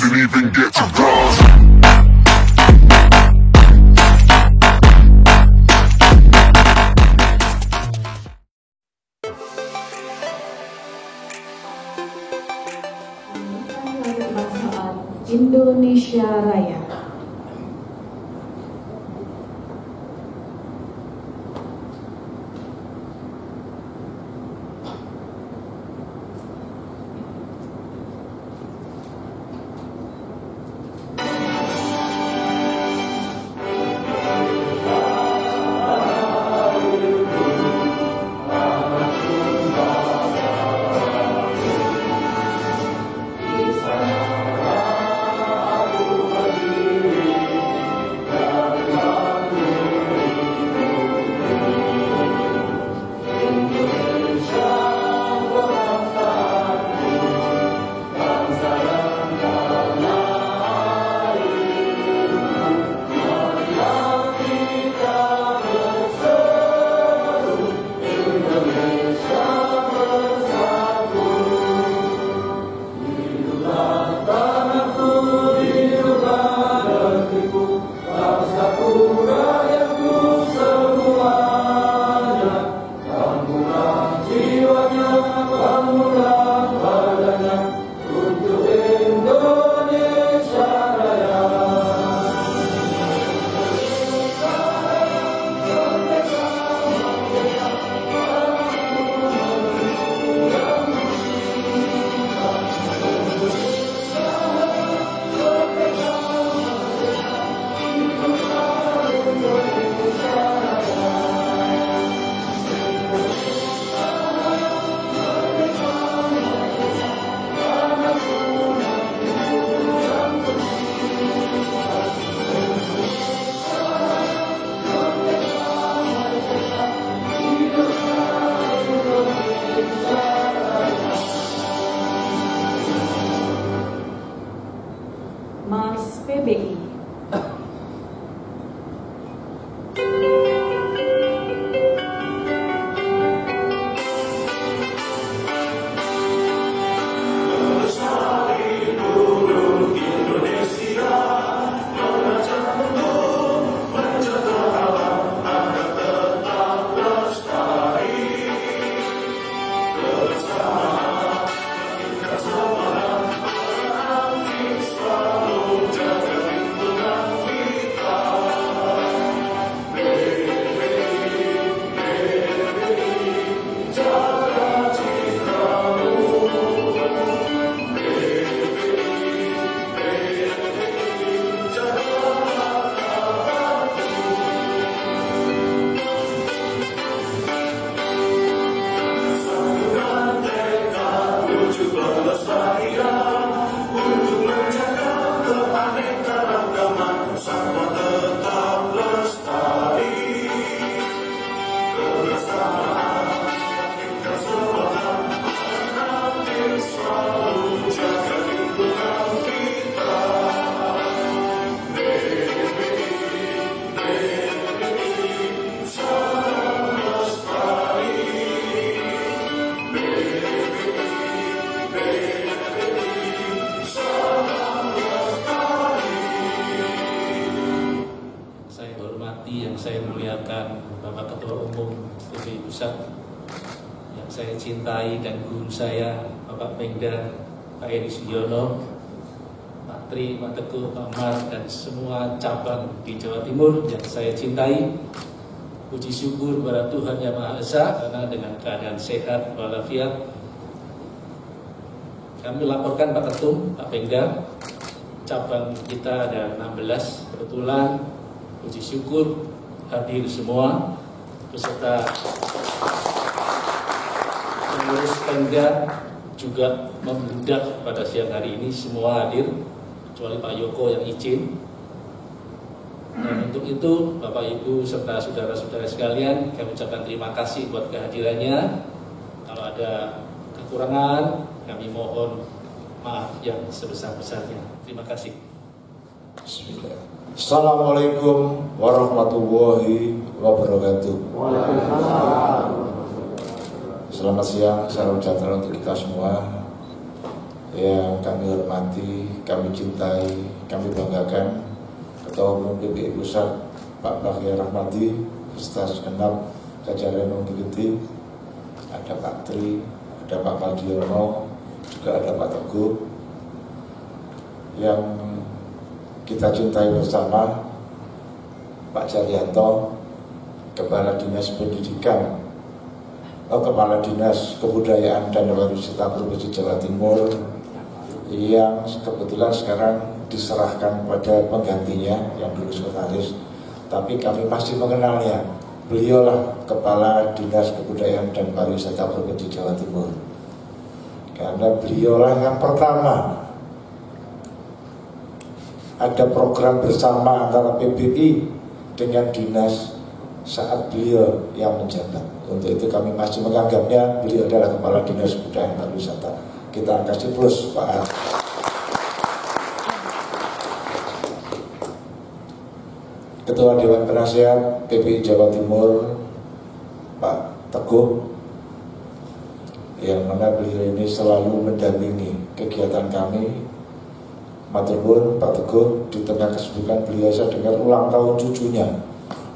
didn't even get to bronze. Indonesia Raya. Mars PBI. Yang saya muliakan Bapak Ketua Umum PBI Pusat, yang saya cintai dan guru saya Bapak Pengda Pak Eri Sugiono, Pak Tri, Pak Teguh, Pak Mar, dan semua cabang di Jawa Timur yang saya cintai. Puji syukur kepada Tuhan Yang Maha Esa karena dengan keadaan sehat walafiat kami laporkan Pak Ketum, Pak Pengda, cabang kita ada 16, kebetulan puji syukur hadir semua beserta pengurus Pengda juga membludak pada siang hari ini, semua hadir kecuali Pak Yoko yang izin. Dan untuk itu Bapak Ibu serta saudara-saudara sekalian, kami ucapkan terima kasih buat kehadirannya. Kalau ada kekurangan, kami mohon maaf yang sebesar-besarnya. Terima kasih. Bismillah. Assalamualaikum warahmatullahi wabarakatuh. Selamat siang, salam sejahtera untuk kita semua. yang kami hormati, kami cintai, kami banggakan, Ketua Umum PBI Pusat Pak Bakhir Rahmadi beserta segenap jajaran Undikiti, ada Pak Tri, ada Pak Mardiono, juga ada Pak Teguh, yang kita cintai bersama, Pak Jaryanto, Kepala Dinas Pendidikan, Kepala Dinas Kebudayaan dan Pariwisata Provinsi Jawa Timur, yang kebetulan sekarang diserahkan pada penggantinya yang dulu sekretaris, tapi kami masih mengenalnya. Beliaulah Kepala Dinas Kebudayaan dan Pariwisata Provinsi Jawa Timur, karena beliaulah yang pertama ada program bersama antara PBI dengan dinas saat beliau yang menjabat. Untuk itu kami masih menganggapnya beliau adalah Kepala Dinas Kebudayaan dan Pariwisata. Kita kasih plus Pak Ar. Ketua Dewan Penasihat PBI Jawa Timur Pak Teguh, yang mana beliau ini selalu mendampingi kegiatan kami. Matur nuwun Pak Teguh, di tengah kesibukan beliau saya dengar ulang tahun cucunya,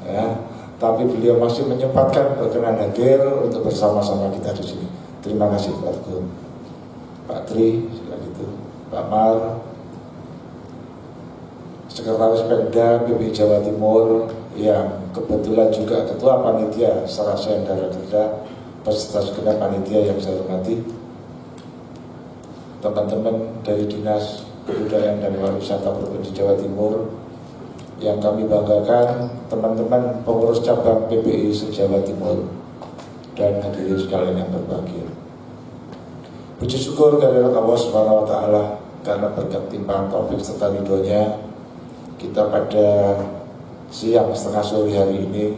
ya, tapi beliau masih menyempatkan berkenan hadir untuk bersama-sama kita di sini. Terima kasih Pak Teguh. Pak Tri, gitu, Pak Mar, Sekretaris Pemda PBI Jawa Timur, yang kebetulan juga Ketua Panitia Sarasen Darah Kerja, beserta segenap panitia yang saya hormati, teman-teman dari Dinas Kebudayaan dan Pariwisata Provinsi Jawa Timur, yang kami banggakan, teman-teman pengurus cabang PBI se-Jawa Timur, dan hadirin sekalian yang berbahagia. Puji syukur kehadirat Allah Subhanahu wa Ta'ala, karena berkat timpahan taufik serta ridhonya, kita pada siang setengah sore hari ini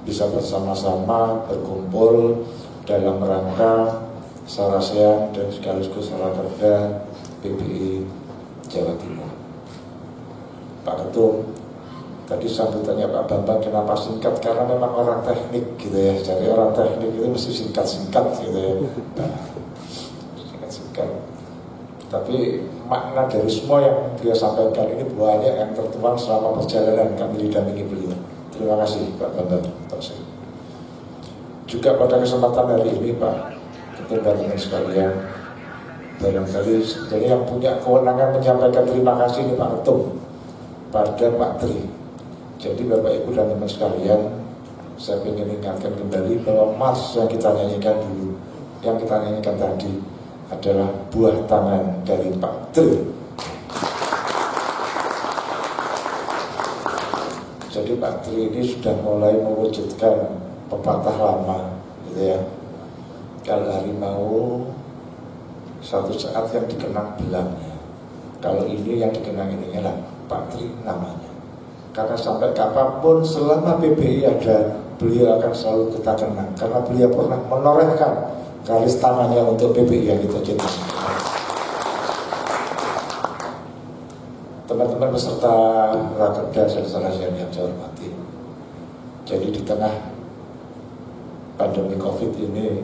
bisa bersama-sama berkumpul dalam rangka Sarasean dan sekaligus Sarakerda PBI Jawa Timur. Pak Ketum, tadi sambutannya Pak Bambang kenapa singkat? Karena memang orang teknik gitu ya. Jadi orang teknik itu mesti singkat-singkat gitu ya. Nah, singkat-singkat. Tapi makna dari semua yang beliau sampaikan ini banyak yang tertuang selama perjalanan kami didampingi beliau. Terima kasih Pak Bambang Toksik. Juga pada kesempatan hari ini Pak Ketum dan teman sekalian, barangkali sebetulnya yang punya kewenangan menyampaikan terima kasih ini Pak Ketum pada Pak Tri. Jadi Bapak Ibu dan teman sekalian, saya ingin ingatkan kembali bahwa mars yang kita nyanyikan dulu, yang kita nyanyikan tadi adalah buah tangan dari Pak Tri. Jadi Pak Tri ini sudah mulai mewujudkan pepatah lama, gitu ya. Kalau harimau satu saat yang dikenang belangnya, kalau ini yang dikenang ininya lah Pak Tri namanya. Karena sampai kapanpun selama PBI ada, beliau akan selalu kita kenang, karena beliau pernah menorehkan garis tangannya untuk PBI yang kita cintai. Teman-teman peserta Rakerda dan Sarasen yang saya hormati, jadi di tengah pandemi COVID ini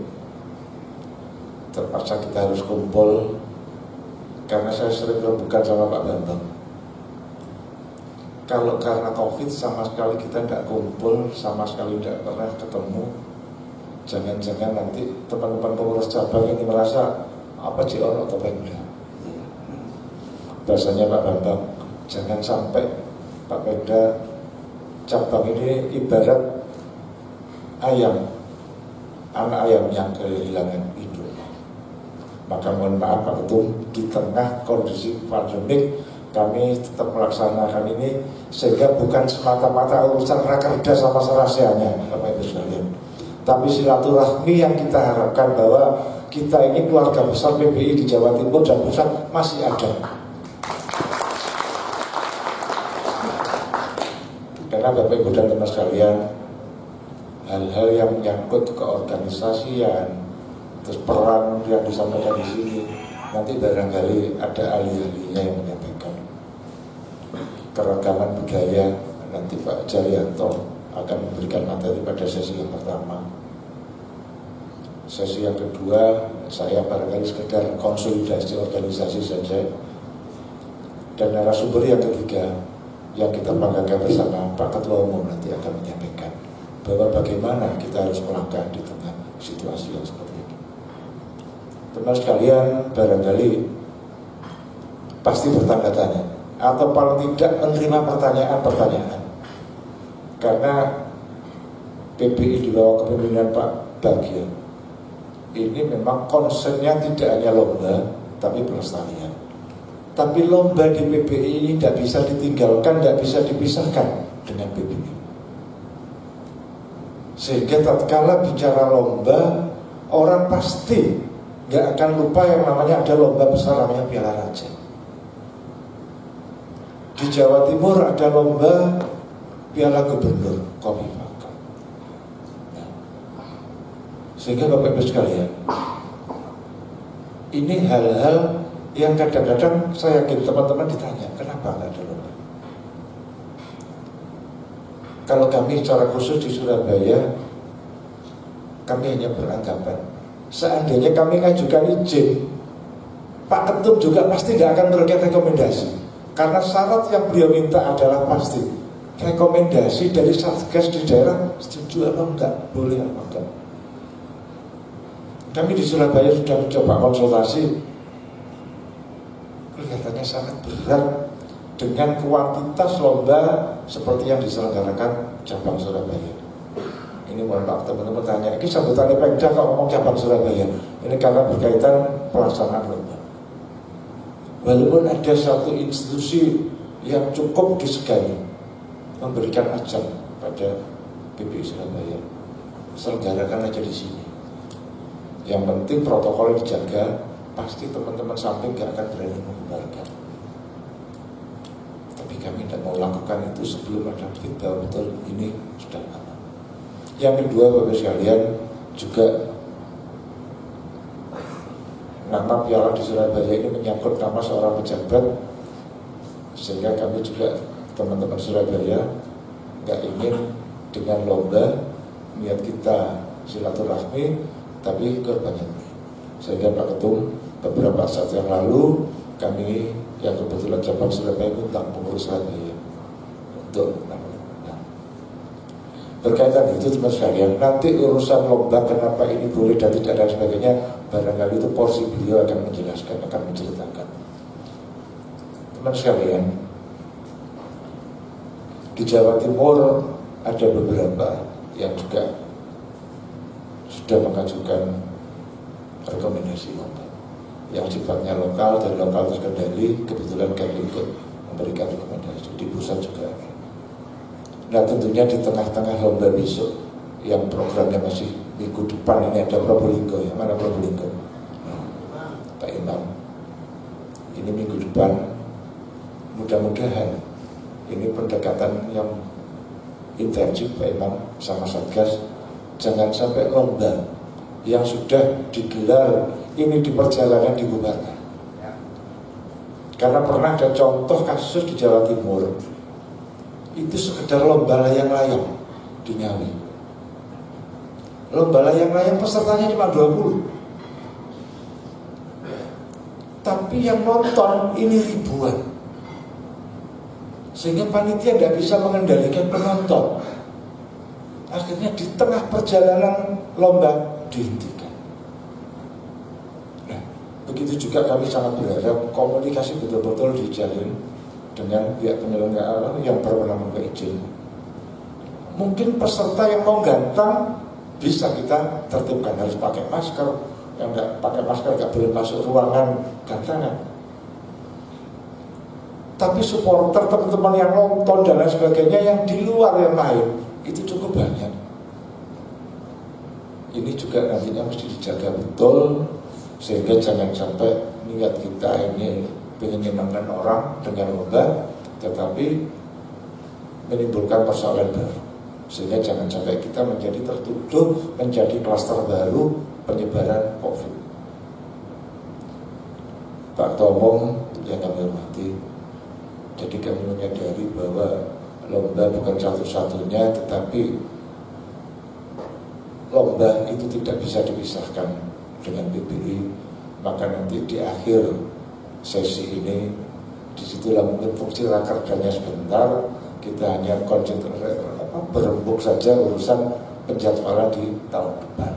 terpaksa kita harus kumpul, karena saya sering berbukan sama Pak Bambang. Kalau karena COVID sama sekali kita tidak kumpul, sama sekali tidak pernah ketemu, jangan-jangan nanti teman-teman pengurus cabang ini merasa apa sih orang atau Pemda. Bahasanya Pak Bambang, jangan sampai Pak Pemda cabang ini ibarat ayam, anak ayam yang kehilangan induk. Maka mohon maaf Pak Ketum, di tengah kondisi pandemik kami tetap melaksanakan ini, sehingga bukan semata-mata urusan Rakerda sama Saraseannya Bapak Ibu sekalian, tapi silaturahmi yang kita harapkan bahwa kita ini keluarga besar PBI di Jawa Timur dan Pusat masih ada. Karena Bapak Ibu dan teman sekalian, hal-hal yang menyangkut keorganisasian, terus peran yang disampaikan di sini, nanti barangkali ada ahli-ahlinya yang menyampaikan. Keragaman budaya, nanti Pak Jaryanto akan memberikan materi pada sesi yang pertama. Sesi yang kedua saya barangkali sekedar konsolidasi organisasi saja. Dan narasumber yang ketiga yang kita banggakan bersama Pak Ketua Umum nanti akan menyampaikan bahwa bagaimana kita harus melangkah di tengah situasi yang seperti ini. Teman sekalian barangkali pasti bertanya-tanya atau paling tidak menerima pertanyaan-pertanyaan, karena PBI di bawah kepemimpinan Pak Bagja ini memang konsennya tidak hanya lomba tapi pelestarian. Tapi lomba di PBI ini tidak bisa ditinggalkan, tidak bisa dipisahkan dengan PBI. Sehingga tatkala bicara lomba, orang pasti nggak akan lupa yang namanya ada lomba besar namanya Piala Raja. Di Jawa Timur ada lomba Piala Gubernur Kofifa. Nah, sehingga Bapak Ibu sekalian, ini hal-hal yang kadang-kadang saya yakin teman-teman ditanya, kenapa nggak ada lomba? Kalau kami secara khusus di Surabaya, kami hanya beranggapan seandainya kami ngajukan izin, Pak Ketum juga pasti tidak akan memberikan rekomendasi, karena syarat yang beliau minta adalah pasti rekomendasi dari Satgas di daerah setuju apa enggak, boleh apa enggak. Kami di Surabaya sudah mencoba konsultasi, kelihatannya sangat berat dengan kuantitas lomba seperti yang diselenggarakan cabang Surabaya. Ini mohon maaf teman-teman tanya, ini sambutannya Pemda kalau ngomong cabang Surabaya. Ini karena berkaitan pelaksanaan lomba. Walaupun ada satu institusi yang cukup disegani memberikan ajar pada PBI Surabaya, selenggarakan aja di sini. Yang penting protokol dijaga, pasti teman-teman samping gak akan berani membubarkan. Tapi kami tidak mau lakukan itu sebelum ada berita betul ini sudah aman. Yang kedua Bapak sekalian, juga nama Piala di Surabaya ini menyangkut nama seorang pejabat, sehingga kami juga teman-teman Surabaya gak ingin dengan lomba niat kita silaturahmi tapi korbannya. Sehingga Pak Ketum beberapa saat yang lalu kami yang kebetulan cabang Surabaya undang pengurus Surabaya untuk berkaitan itu teman sekalian. Nanti urusan lomba kenapa ini boleh dan tidak dan sebagainya, barangkali itu porsi beliau akan menjelaskan, akan menceritakan. Teman sekalian, di Jawa Timur ada beberapa yang juga sudah mengajukan rekomendasi lomba yang sifatnya lokal dan lokal terkendali. Kebetulan kami ikut memberikan rekomendasi di pusat juga. Nah tentunya di tengah-tengah lomba besok yang programnya masih minggu depan ini ada Probolinggo. Yang mana Probolinggo? Nah, Pak Imam, ini minggu depan mudah-mudahan ini pendekatan yang intensif Pak Imam sama Satgas. Jangan sampai lomba yang sudah digelar ini di perjalanan dibubarkan. Karena pernah ada contoh kasus di Jawa Timur, itu sekedar lomba layang-layang di Ngawi. Lomba layang-layang pesertanya cuma 20, tapi yang nonton ini ribuan, sehingga panitia tidak bisa mengendalikan penonton. Akhirnya di tengah perjalanan lomba dihentikan. Nah, begitu juga kami sangat berharap komunikasi betul-betul dijalin dengan pihak penyelenggara yang berwenang memberi izin. Mungkin peserta yang mau gantang bisa kita tertibkan, harus pakai masker. Yang nggak pakai masker nggak boleh masuk ruangan gantangan. Tapi supporter, teman-teman yang nonton dan lain sebagainya yang di luar yang lain itu cukup banyak. Ini juga nantinya mesti dijaga betul, sehingga jangan sampai niat kita ini ingin menyenangkan orang dengan lomba, tetapi menimbulkan persoalan baru, sehingga jangan sampai kita menjadi tertuduh menjadi klaster baru penyebaran COVID. Pak Ketua Umum yang kami hormati, jadi kami menyadari bahwa lomba bukan satu-satunya, tetapi lomba itu tidak bisa dipisahkan dengan PBI, maka nanti di akhir sesi ini disitulah mungkin fungsi rakerdanya sebentar, kita hanya konsentrasi berembuk saja urusan penjadwalan di tahun depan.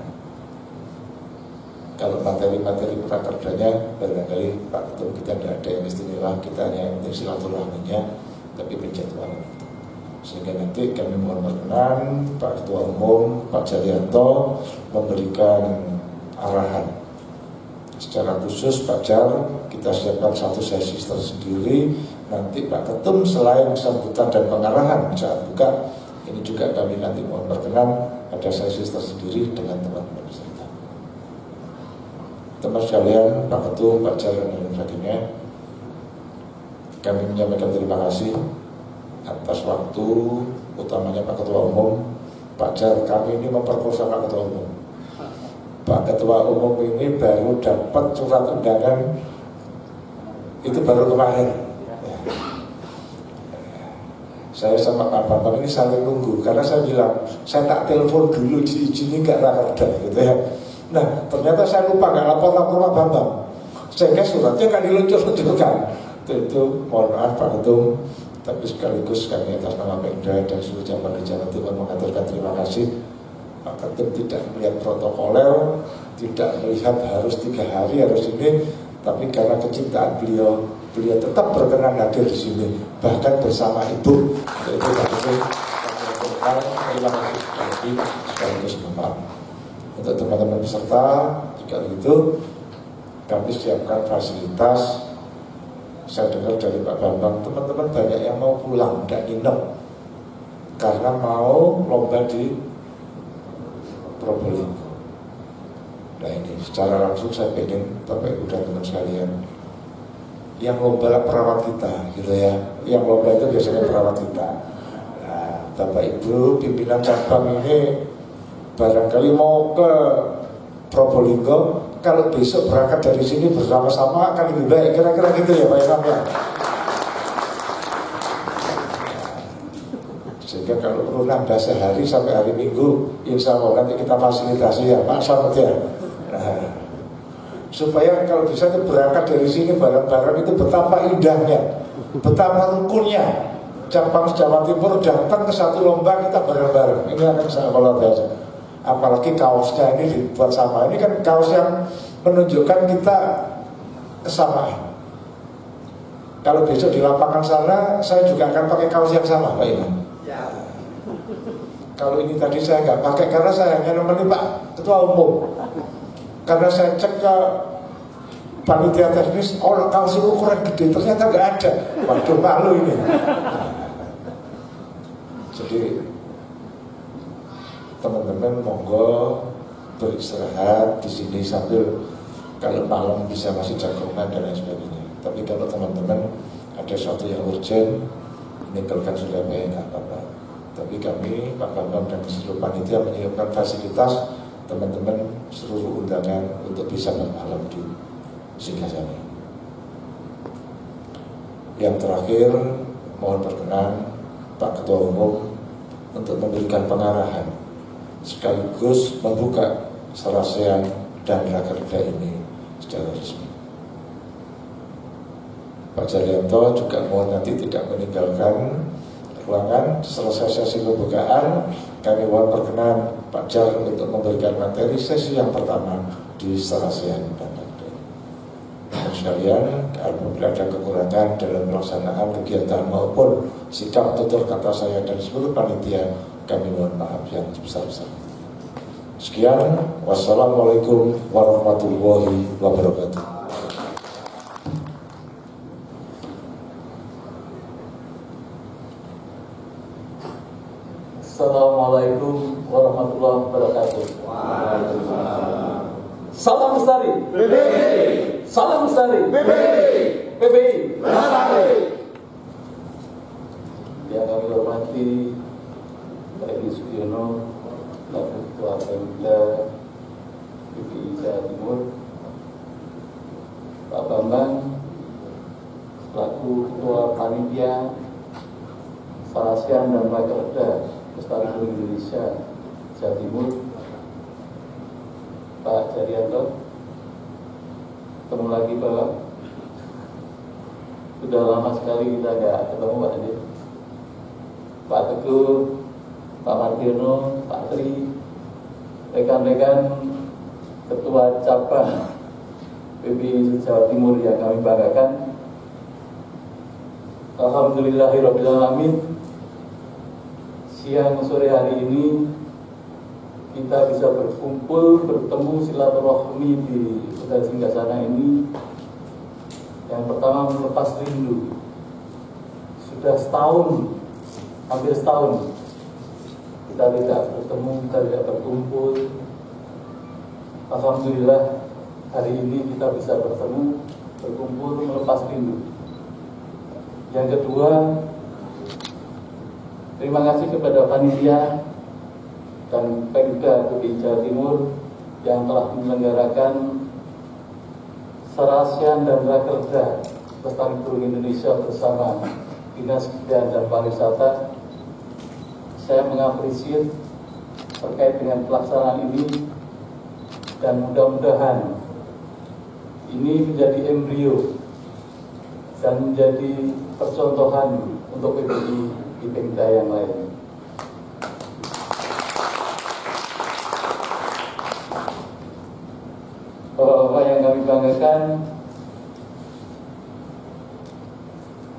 Kalau materi-materi prakerdanya barangkali Pak Ketum kita tidak ada yang istimewa, kita hanya yang penting silaturahminya, tapi penjadwalan itu. Sehingga nanti kami mohon berkenan Pak Ketua Umum Pak Jalianto memberikan arahan secara khusus. Pak Jar, kita siapkan satu sesi tersendiri. Nanti Pak Ketum selain sambutan dan pengarahan saat buka, ini juga kami nanti mohon berkenan ada sesi tersendiri dengan teman-teman peserta. Teman sekalian, Pak Ketum, Pak Jar dan lain sebagainya, kami menyampaikan terima kasih atas waktu, utamanya Pak Ketua Umum. Pak Jar, kami ini memperkosa Pak Ketua Umum. Pak Ketua Umum ini baru dapat surat undangan itu baru kemarin. Saya sama Pak Bambang ini saling nunggu, karena saya bilang saya tak telepon dulu izin nggak rakerda gitu ya. Nah ternyata saya lupa nggak lapor Pak Bambang, sehingga suratnya nggak diluncur-luncurkan. Itu mohon maaf Pak Ketum, tapi sekaligus kami atas nama Pemda dan seluruh jajaran di Jawa Timur mengaturkan terima kasih. Pak Ketum tidak melihat protokoler, tidak melihat harus 3 hari harus ini, tapi karena kecintaan beliau tetap berkenan hadir di sini, bahkan bersama Ibu, yaitu Pak Ketum. Terima kasih sekaligus maaf. Untuk teman-teman peserta, jika begitu kami siapkan fasilitas. Saya dengar dari Pak Bambang, teman-teman banyak yang mau pulang, tidak nginep, karena mau lomba di Probolinggo. Nah ini secara langsung saya pengen Bapak Ibu dan teman sekalian, yang lomba perawat kita gitu ya, yang lomba itu biasanya perawat kita. Nah Bapak Ibu pimpinan cabang ini barangkali mau ke Probolinggo, kalau besok berangkat dari sini bersama-sama akan lebih baik, kira-kira gitu ya Pak Imam ya. Sehingga kalau perlu nambah sehari sampai hari Minggu, insya Allah nanti kita fasilitasi ya Pak Selamat ya. Nah, supaya kalau bisa itu berangkat dari sini bareng-bareng, itu betapa indahnya, betapa rukunnya cabang Jawa Timur datang ke satu lomba kita bareng-bareng. Ini akan sangat luar biasa. Apalagi kaosnya ini dibuat sama. Ini kan kaos yang menunjukkan kita kesamaan. Kalau besok di lapangan sana, saya juga akan pakai kaos yang sama Pak Imam. Ya. Kalau ini tadi saya nggak pakai karena saya hanya nemenin Pak Ketua Umum. Karena saya cek ke panitia teknis, oh kaos ukuran gede, ternyata nggak ada. Waduh malu ini. Jadi teman-teman monggo beristirahat di sini sambil kalau malam bisa masih jagongan dan lain sebagainya. Tapi kalau teman-teman ada sesuatu yang urgent, meninggalkan Surabaya nggak apa-apa. Tapi kami Pak Bambang dan seluruh panitia menyiapkan fasilitas teman-teman seluruh undangan untuk bisa bermalam di Singgasari. Yang terakhir mohon berkenan Pak Ketua Umum untuk memberikan pengarahan sekaligus membuka serasian dan rakerda ini secara resmi. Pak Jalianto juga mohon nanti tidak meninggalkan ruangan. Selesai sesi pembukaan, kami mohon perkenan Pak Jar untuk memberikan materi sesi yang pertama di serasian dan rakerda. Dan sekalian, apabila ada kekurangan dalam pelaksanaan kegiatan maupun sikap tutur kata saya dan seluruh panitia, kami mohon maaf yang sebesar-besarnya. Sekian, wassalamualaikum warahmatullahi wabarakatuh. Assalamualaikum warahmatullahi wabarakatuh. Salam Lestari. PBI. Salam Lestari. PBI. PBI. Lestari. Yang kami hormati Pak Edi Sugiono, Pak Ketua Pemda PBI Jawa Timur, Pak Bambang selaku Ketua Panitia Serasian dan Rakerda Lestari Indonesia Jawa Timur, Pak Jaryanto, ketemu lagi Pak. Sudah lama sekali kita nggak ketemu Pak Ade. Pak Teguh, Pak Mardiono, Pak Tri, rekan-rekan Ketua Cabang PBI Jawa Timur yang kami banggakan. Alhamdulillahirrahmanirrahim. Siang sore hari ini kita bisa berkumpul, bertemu silaturahmi di Hotel Singgasana ini. Yang pertama melepas rindu. Sudah setahun, hampir setahun kita tidak bertemu, kita tidak berkumpul. Alhamdulillah hari ini kita bisa bertemu, berkumpul, melepas rindu. Yang kedua, terima kasih kepada panitia dan Pemda PBI Jawa Timur yang telah menyelenggarakan Serasian dan Rakerda Lestari Burung Indonesia bersama Dinas Kebudayaan dan Pariwisata. Saya mengapresiasi terkait dengan pelaksanaan ini dan mudah-mudahan ini menjadi embrio dan menjadi percontohan untuk PBI di Pemda yang lain. Bapak-bapak yang kami banggakan,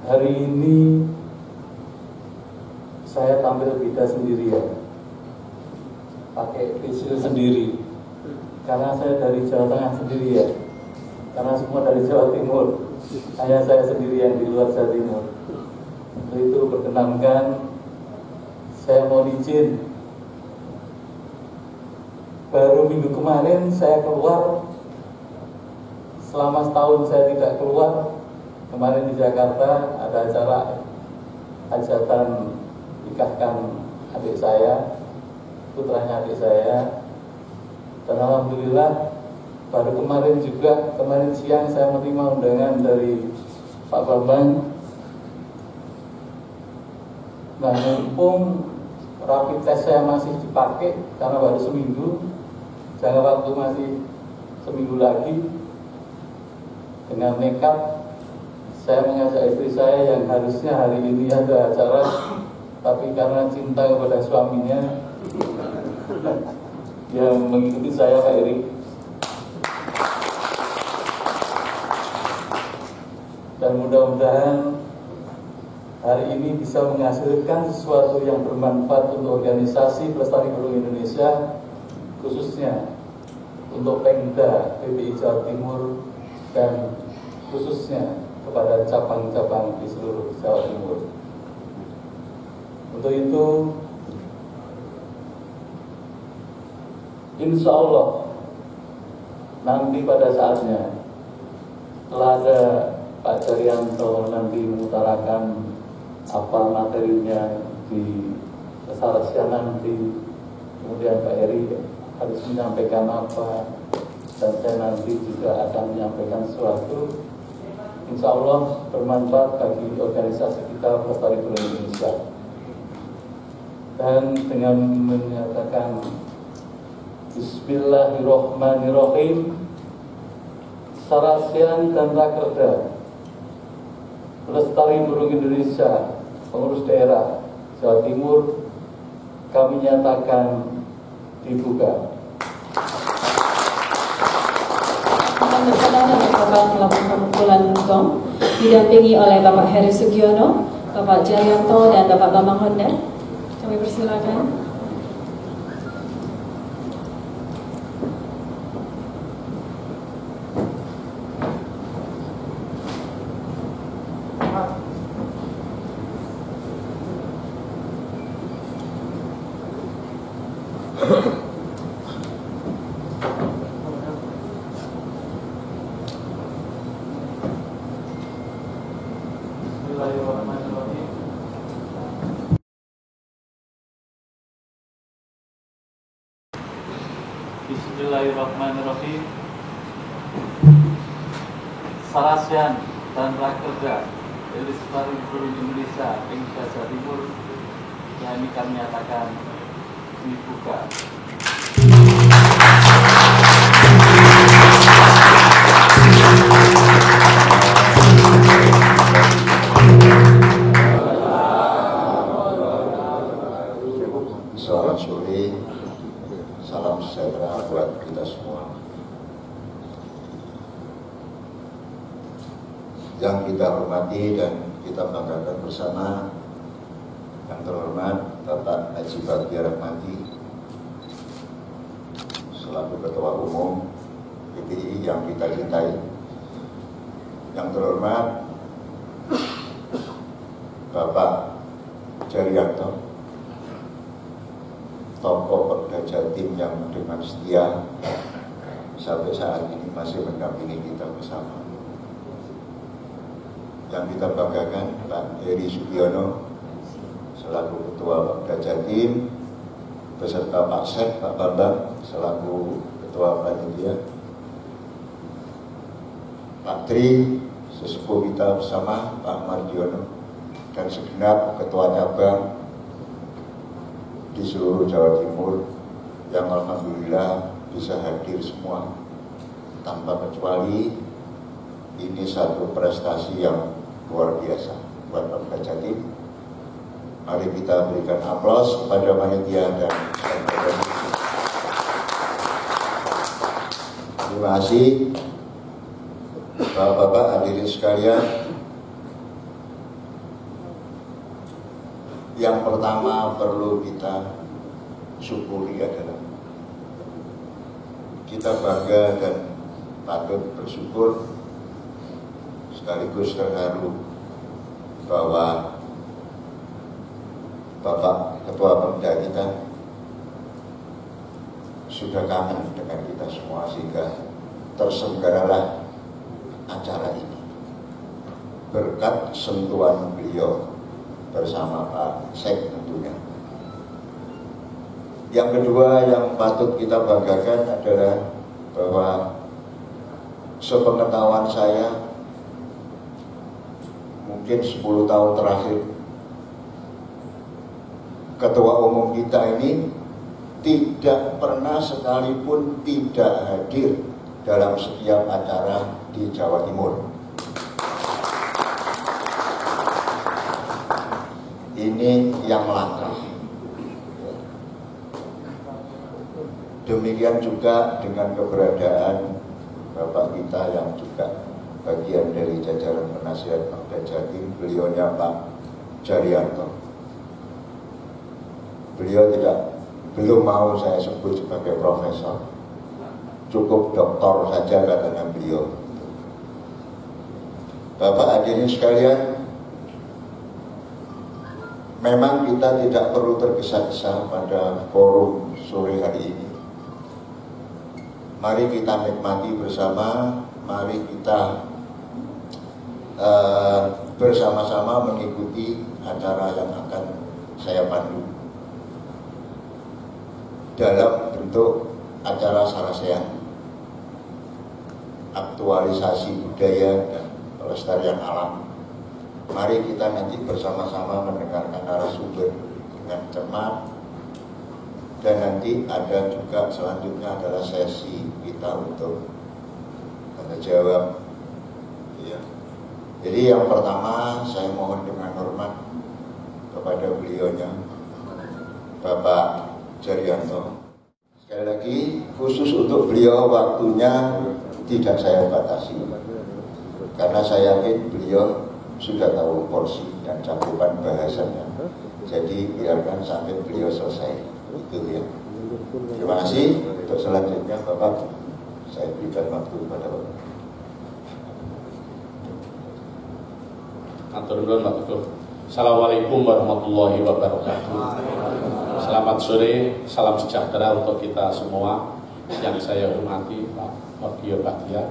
hari ini saya tampil beda sendirian, pakai visual sendiri, karena saya dari Jawa Tengah sendirian, karena semua dari Jawa Timur, hanya saya sendirian di luar Jawa Timur. Untuk itu perkenankan saya mau izin. Baru minggu kemarin saya keluar. Selama setahun saya tidak keluar. Kemarin di Jakarta ada acara hajatan nikahkan adik saya, putranya adik saya. Dan alhamdulillah baru kemarin juga, kemarin siang saya menerima undangan dari Pak Bambang. Nah, mumpung rapid test saya masih dipakai karena baru seminggu, jangka waktu masih seminggu lagi. Dengan nekat saya mengajak istri saya yang harusnya hari ini ada acara, tapi karena cinta kepada suaminya yang mengikuti saya, Pak Erik. Dan mudah-mudahan hari ini bisa menghasilkan sesuatu yang bermanfaat untuk organisasi Pelestari Burung Indonesia, khususnya untuk Pemda PBI Jawa Timur dan khususnya kepada cabang-cabang di seluruh Jawa Timur. Untuk itu, insya Allah nanti pada saatnya setelah ada Pak Jaryanto nanti mengutarakan apa materinya di Serasian nanti, kemudian Pak Eri harus menyampaikan apa, dan saya nanti juga akan menyampaikan sesuatu insya Allah bermanfaat bagi organisasi kita Pelestari Burung Indonesia. Dan dengan menyatakan Bismillahirrahmanirrahim, Serasian dan Rakerda Pelestari Burung Indonesia pengurus daerah Jawa Timur kami nyatakan dibuka. Bersama akan melakukan pemukulan gong didampingi oleh Bapak Heri Sugiono, Bapak Jaryanto, dan Bapak Bambang Honda. Kami persilakan. Bismillahirrahmanirrahim. Serasian dan Rakerda Pelestari Burung Indonesia Pemda Jawa Timur yang ini kami nyatakan dibuka. kita hormati dan kita banggakan bersama yang terhormat Bapak Haji Bagja Rahmadi selaku Ketua Umum PPI yang kita cintai, yang terhormat Bapak Jaryanto, tokoh Pemda Jatim yang dengan setia sampai saat ini masih mendampingi kita bersama. Yang kita banggakan Pak Heri Sugiono selaku Ketua Pemda Jatim beserta Pak Sek, Pak Bambang selaku Ketua Panitia, Pak Tri sesepuh kita bersama, Pak Mardiono, dan segenap ketua cabang di seluruh Jawa Timur yang alhamdulillah bisa hadir semua tanpa kecuali. Ini satu prestasi yang luar biasa buat Pemda Jatim. Mari kita berikan aplaus kepada panitia dan terima kasih. Bapak-bapak hadirin sekalian, yang pertama perlu kita syukuri adalah kita bangga dan patut bersyukur sekaligus terharu bahwa Bapak Ketua Pemda kita sudah kangen dengan kita semua sehingga terselenggaralah acara ini berkat sentuhan beliau bersama Pak Sek tentunya. Yang kedua yang patut kita banggakan adalah bahwa sepengetahuan saya mungkin 10 tahun terakhir Ketua Umum kita ini tidak pernah sekalipun tidak hadir dalam setiap acara di Jawa Timur. Ini yang langka. Demikian juga dengan keberadaan Bapak kita yang juga bagian dari jajaran penasihat Pemda Jatim, beliaunya Pak Jaryanto. Beliau belum mau saya sebut sebagai profesor, cukup doktor saja katanya beliau. Bapak hadirin sekalian, memang kita tidak perlu tergesa-gesa pada forum sore hari ini. Mari kita nikmati bersama, mari kita bersama-sama mengikuti acara yang akan saya pandu dalam bentuk acara Sarasehan, aktualisasi budaya dan pelestarian alam. Mari kita nanti bersama-sama mendengarkan narasumber dengan cermat, dan nanti ada juga selanjutnya adalah sesi kita untuk tanya jawab. Ya. Jadi yang pertama saya mohon dengan hormat kepada beliaunya Bapak Jaryanto. Sekali lagi khusus untuk beliau waktunya tidak saya batasi, karena saya yakin beliau sudah tahu porsi dan cakupan bahasannya. Jadi biarkan sampai beliau selesai, itu ya. Terima kasih. Untuk selanjutnya Bapak, saya berikan waktu kepada Bapak. Assalamualaikum warahmatullahi wabarakatuh. Selamat sore, salam sejahtera untuk kita semua. Yang saya hormati Pak Bagja Rahmadi,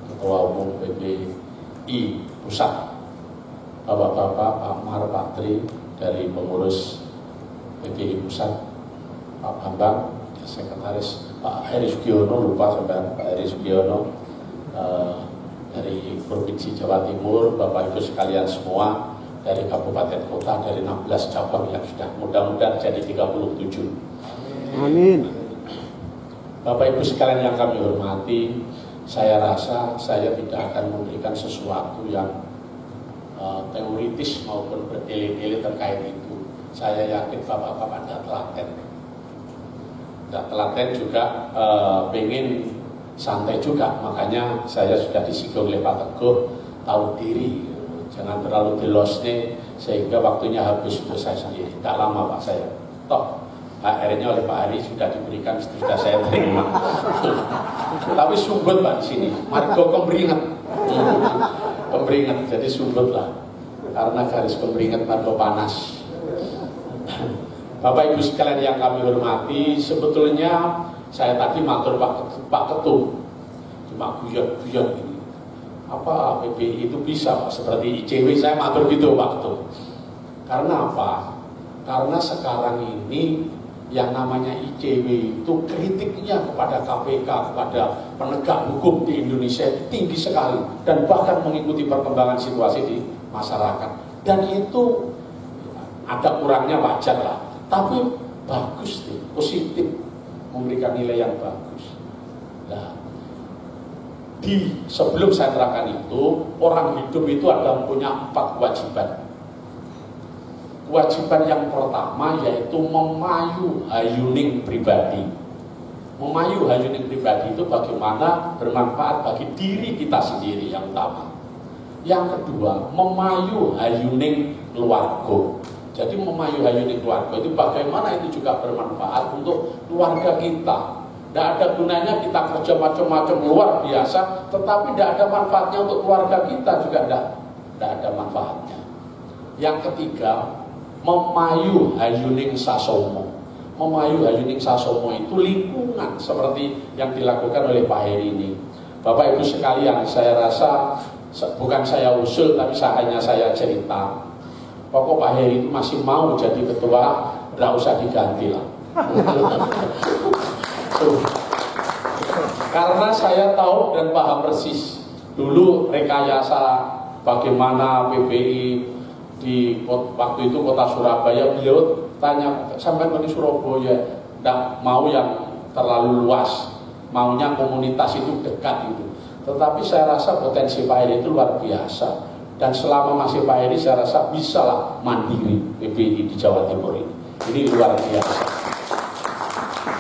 Ketua Umum PPI Pusat, Bapak-bapak, Pak Mar, Pak Tri dari pengurus PPI Pusat, Pak Bambang, Sekretaris Pak Heri Sugiono, lupa sampai Pak Heri Sugiono dari Provinsi Jawa Timur, Bapak Ibu sekalian semua dari kabupaten kota, dari 16 cabang yang sudah mudah-mudahan jadi 37. Amin. Bapak Ibu sekalian yang kami hormati, saya rasa saya tidak akan memberikan sesuatu yang teoritis maupun bertele-tele terkait itu. Saya yakin bapak-bapak tidak telaten. Tidak telaten juga pengen santai juga, makanya saya sudah disinggung oleh Pak Teguh, tahu diri. jangan terlalu delos nih sehingga waktunya habis untuk saya sendiri. Tak lama Pak saya. Toh HR-nya oleh Pak Ari sudah diberikan, sudah saya terima. Tapi sumbut Pak di sini. Margo kemberinget. Kemberinget, jadi sumbut lah. Karena garis kemberinget margo panas. Bapak Ibu sekalian yang kami hormati, sebetulnya saya tadi matur Pak Ketum, cuma guyon-guyon ini. Apa PBI itu bisa Pak, seperti ICW, saya matur gitu Pak Ketum. Karena apa? Karena sekarang ini yang namanya ICW itu kritiknya kepada KPK, kepada penegak hukum di Indonesia itu tinggi sekali dan bahkan mengikuti perkembangan situasi di masyarakat. Dan itu ada kurangnya, wajar lah, tapi bagus deh, positif, memberikan nilai yang bagus. Nah, sebelum saya terangkan itu, orang hidup itu ada punya 4 kewajiban. Kewajiban yang pertama yaitu memayu hayuning pribadi. Memayu hayuning pribadi itu bagaimana bermanfaat bagi diri kita sendiri yang utama. Yang kedua, memayu hayuning keluarga. Jadi memayu hayuning keluarga itu bagaimana itu juga bermanfaat untuk keluarga kita. Tidak ada gunanya kita kerja macam-macam luar biasa, tetapi tidak ada manfaatnya untuk keluarga kita juga tidak ada manfaatnya. Yang ketiga, memayu hayuning sasomo. Memayu hayuning sasomo itu lingkungan seperti yang dilakukan oleh Pak Heri ini. Bapak Ibu sekalian, saya rasa bukan saya usul, tapi hanya saya cerita. Pokok Pak Heri itu masih mau jadi ketua, tidak usah diganti lah. Karena saya tahu dan paham persis dulu rekayasa bagaimana PBI di waktu itu kota Surabaya. Beliau tanya, sampai di Surabaya tidak mau yang terlalu luas, maunya komunitas itu dekat itu. Tetapi saya rasa potensi Pak Heri itu luar biasa, dan selama masih Pak Heri saya rasa bisa lah mandiri PBI di Jawa Timur ini. Ini luar biasa.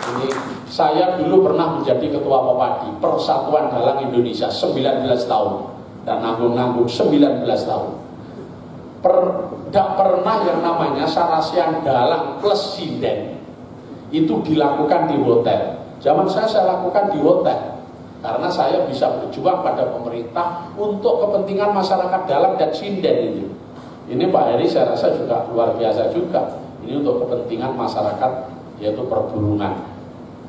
Ini saya dulu pernah menjadi ketua Popadi Persatuan Dalang Indonesia 19 tahun dan nanggung-nanggung 19 tahun. Tidak pernah yang namanya sarasian dalang plus sinden itu dilakukan di hotel. Zaman saya lakukan di hotel karena saya bisa berjuang pada pemerintah untuk kepentingan masyarakat dalang dan sinden ini. Ini Pak Heri saya rasa juga luar biasa juga. Ini untuk kepentingan masyarakat, yaitu perburungan.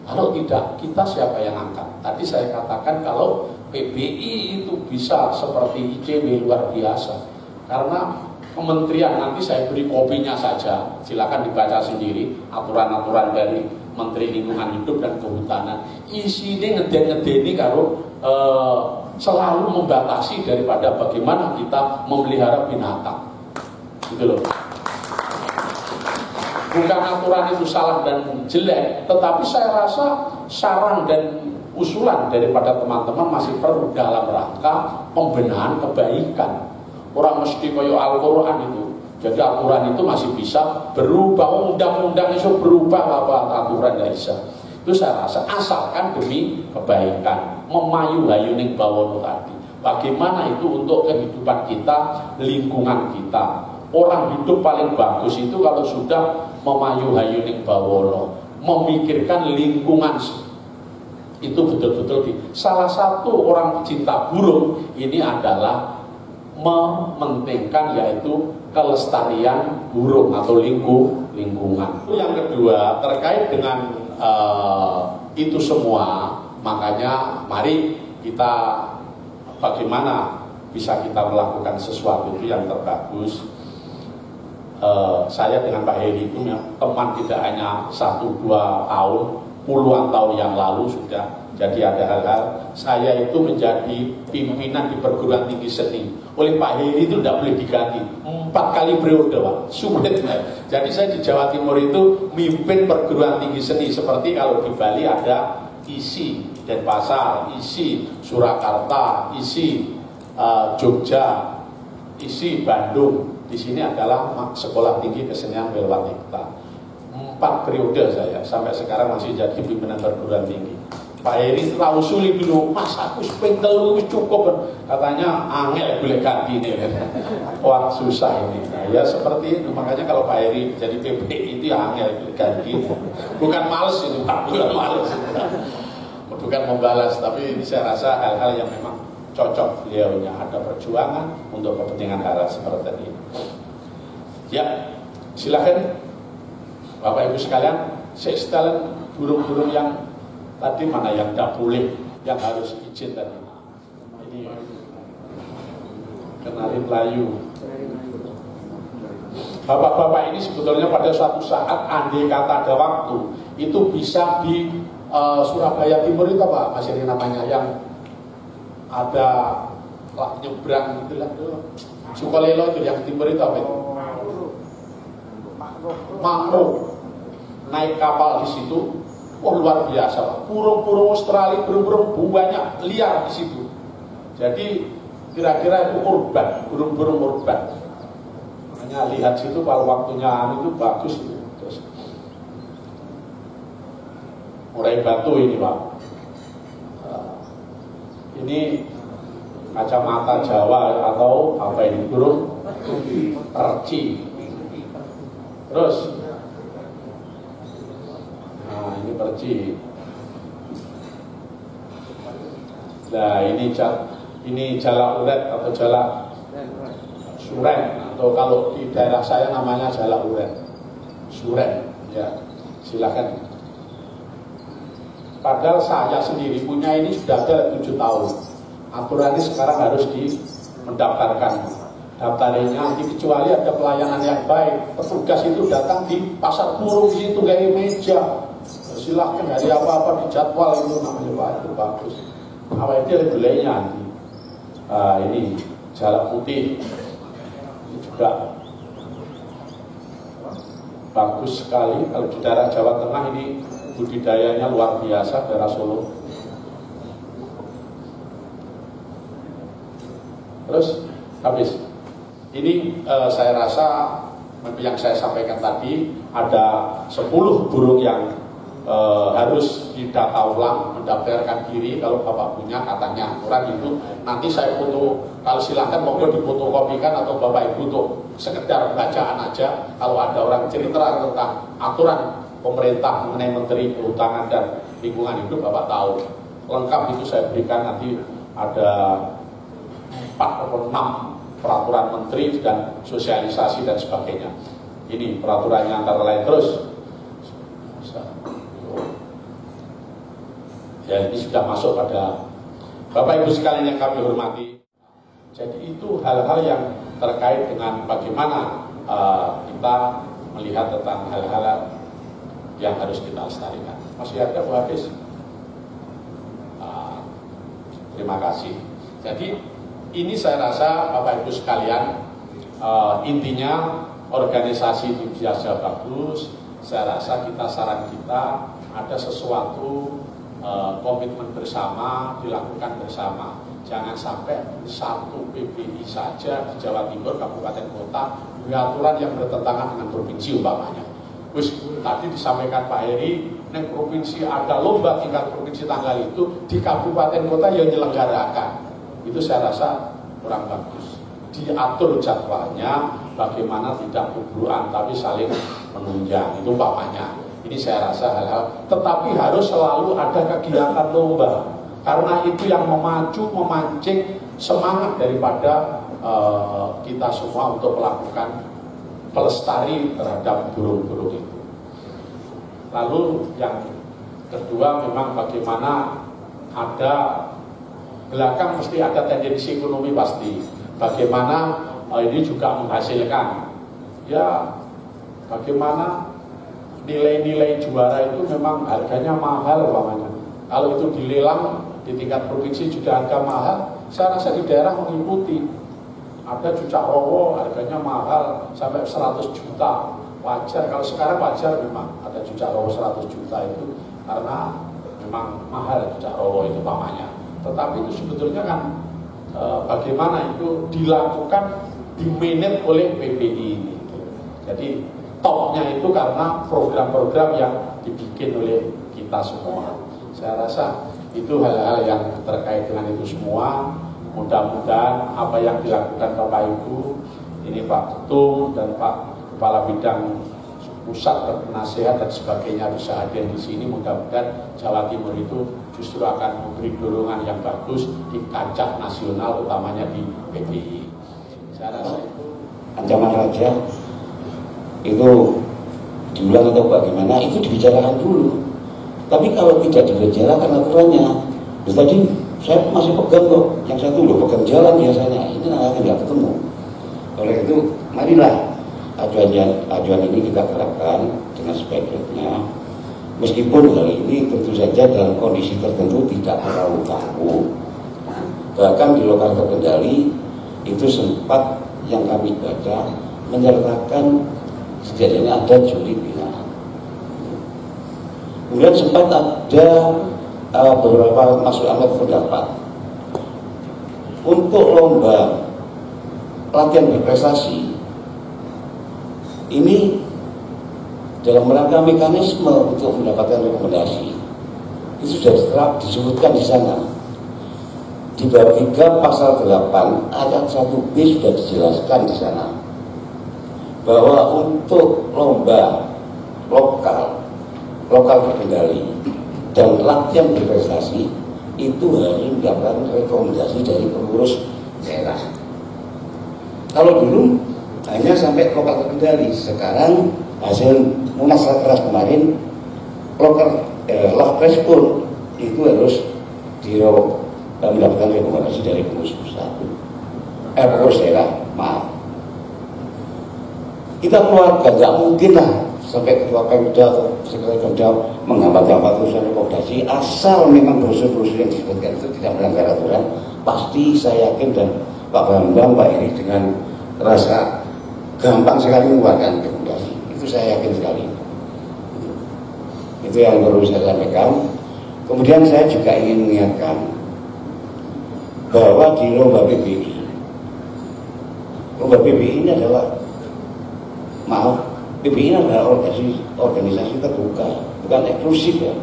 Kalau tidak, kita siapa yang angkat? Tadi saya katakan kalau PBI itu bisa seperti ICW luar biasa. Karena kementerian, nanti saya beri kopinya saja, silakan dibaca sendiri aturan-aturan dari Menteri Lingkungan Hidup dan Kehutanan. Isinya ngeden-ngedeni kalau selalu membatasi daripada bagaimana kita memelihara binatang. Gitu loh. Bukan aturan itu salah dan jelek, tetapi saya rasa saran dan usulan daripada teman-teman masih perlu dalam rangka pembenahan kebaikan. Orang mesti koyo Al-Quran itu. Jadi aturan itu masih bisa berubah, undang-undang itu berubah apa aturan tidak bisa. Itu saya rasa asalkan demi kebaikan, memayu hayuning bawono tadi. Bagaimana itu untuk kehidupan kita, lingkungan kita. Orang hidup paling bagus itu kalau sudah memayu hayuning bawono, memikirkan lingkungan. Itu betul-betul salah satu orang pecinta burung ini adalah mementingkan yaitu kelestarian burung atau lingkungan. Yang kedua terkait dengan itu semua, makanya mari kita bagaimana bisa kita melakukan sesuatu itu yang terbagus. Saya dengan Pak Heri itu teman tidak hanya 1-2 tahun, puluhan tahun yang lalu sudah. Jadi ada hal-hal, saya itu menjadi pimpinan di perguruan tinggi seni oleh Pak Heri itu tidak boleh diganti 4 kali periode Pak, sulit. Jadi saya di Jawa Timur itu mimpin perguruan tinggi seni, seperti kalau di Bali ada ISI Denpasar, ISI Surakarta, ISI Jogja, ISI Bandung. Di sini adalah Sekolah Tinggi Kesenian Wilwatikta. 4 periode saya sampai sekarang masih jadi pimpinan perguruan tinggi. Pak Heri rausuli dulu, Mas aku sepeng telu cukup, katanya angel boleh ganti ini. Wah susah ini. Nah, ya seperti itu, makanya kalau Pak Heri jadi PPI itu ya angel boleh ganti. Bukan males itu Pak, bukan males. Bukan membalas, tapi ini saya rasa hal-hal yang memang cocok beliaunya, ada perjuangan untuk kepentingan hal seperti ini. Ya, silakan Bapak Ibu sekalian, setelan burung-burung yang tadi mana yang tidak boleh, yang harus izin tadi. Ini kenari Melayu. Bapak-bapak ini sebetulnya pada suatu saat andai kata ada waktu itu bisa di Surabaya Timur itu apa Mas ini namanya yang ada nyebrang gitu lah, Sukolilo itu yang timur itu apa itu? Makro, naik kapal di situ. Oh luar biasa, burung-burung Australia, burung-burung banyak liar di situ. Jadi kira-kira itu urban, burung-burung urban. Makanya lihat situ kalau waktunya itu bagus. Terus murai batu ini Pak. Ini kacamata Jawa atau apa ini burung perci. Terus ini perci. Nah ini jala uret atau jala suren, atau kalau di daerah saya namanya jala uret, suren. Ya silakan. Padahal saya sendiri punya ini sudah ada 7 tahun. Aturannya sekarang harus mendaftarkan. Daftarnya nanti kecuali ada pelayanan yang baik, petugas itu datang di pasar burung di situ kayak meja. Silahkan dari apa-apa di jadwal itu namanya Pak, itu bagus. Awal itu regulenya nanti. Ini jala putih ini juga bagus sekali. Kalau di daerah Jawa Tengah ini budidayanya luar biasa, daerah Solo. Terus habis. Ini saya rasa yang saya sampaikan tadi ada 10 burung yang harus didata ulang, mendaftarkan diri. Kalau Bapak punya katanya aturan itu, nanti saya foto, kalau silahkan monggo difotokopikan atau Bapak Ibu untuk sekedar bacaan aja. Kalau ada orang cerita tentang aturan pemerintah mengenai Menteri Kehutanan dan Lingkungan Hidup, Bapak tahu lengkap itu saya berikan. Nanti ada 4 atau 6 peraturan menteri dan sosialisasi dan sebagainya. Ini peraturannya antara lain. Terus ya ini sudah masuk pada Bapak Ibu sekalian yang kami hormati. Jadi itu hal-hal yang terkait dengan bagaimana kita melihat tentang hal-hal yang harus kita lestarikan. Masih ada Bu Hafiz? Terima kasih. Jadi ini saya rasa Bapak Ibu sekalian, intinya organisasi itu biasa bagus. Saya rasa saran kita ada sesuatu komitmen bersama, dilakukan bersama. Jangan sampai satu PPI saja di Jawa Timur, kabupaten kota, aturan yang bertentangan dengan provinsi umpamanya. Terus tadi disampaikan Pak Heri, neng provinsi ada lomba tingkat provinsi tanggal itu, di kabupaten kota yang menyelenggarakan. Itu saya rasa kurang bagus. Diatur jadwalnya bagaimana tidak kebruan tapi saling menunjang, itu umpamanya. Ini saya rasa hal-hal, tetapi harus selalu ada kegiatan lomba, karena itu yang memancing semangat daripada kita semua untuk melakukan pelestari terhadap burung-burung itu. Lalu yang kedua memang bagaimana ada belakang mesti ada tendensi ekonomi pasti. Bagaimana ini juga menghasilkan. Ya, bagaimana nilai-nilai juara itu memang harganya mahal umpamanya. Kalau itu dilelang di tingkat provinsi juga harga mahal, saya rasa di daerah mengikuti. Ada cucak rowo harganya mahal sampai 100 juta. Wajar, kalau sekarang wajar memang ada cucak rowo 100 juta itu karena memang mahal cucak rowo itu umpamanya. Tetapi itu sebetulnya kan bagaimana itu dilakukan, dimanage oleh PPI ini. Jadi topnya itu karena program-program yang dibikin oleh kita semua. Saya rasa Itu hal-hal yang terkait dengan itu semua. Mudah-mudahan apa yang dilakukan Bapak Ibu, ini Pak Ketum dan Pak Kepala Bidang Pusat Nasihat dan sebagainya bisa hadir di sini. Mudah-mudahan Jawa Timur itu justru akan memberi dorongan yang bagus di kancah nasional, utamanya di PBI. Saya rasa itu ancaman raja itu diulang atau bagaimana itu dibicarakan dulu. Tapi kalau tidak dibicarakan aturannya, tadi saya masih pegang kok, yang satu loh pegang jalan biasanya, ini akan nggak ketemu. Oleh itu, marilah ajuan ini kita terapkan dengan sebaik-baiknya. Meskipun hal ini tentu saja dalam kondisi tertentu tidak terlalu kaku. Bahkan di lokal terkendali itu sempat yang kami baca menyertakan sejatinya ada juri binaan. Kemudian sempat ada beberapa masukan pendapat untuk lomba latihan berprestasi ini dalam rangka mekanisme untuk mendapatkan rekomendasi itu sudah disebutkan di sana di bab 3 pasal 8 ayat 1b sudah dijelaskan di sana bahwa untuk lomba lokal terkendali dan latihan berprestasi itu harus mendapatkan rekomendasi dari pengurus daerah. Kalau dulu hanya sampai lokal terkendali, sekarang hasil Munas Rakernas kemarin Lakpres pun itu harus mendapatkan rekomendasi dari pengurus pusat, pengurus daerah, maaf. Kita keluarga nggak mungkin lah sampai ketua Pemda atau sekretaris Pemda menghambat-hambat urusan rekomendasi asal memang brosur-brosur yang disebutkan itu tidak melanggar aturan. Pasti saya yakin dan Pak Bambang, Pak Eri dengan rasa gampang sekali mengeluarkan rekomendasi. Itu saya yakin sekali. Itu yang perlu saya sampaikan. Kemudian saya juga ingin mengingatkan bahwa di lomba PBI ini adalah PBI ini adalah organisasi terbuka, bukan eksklusif ya.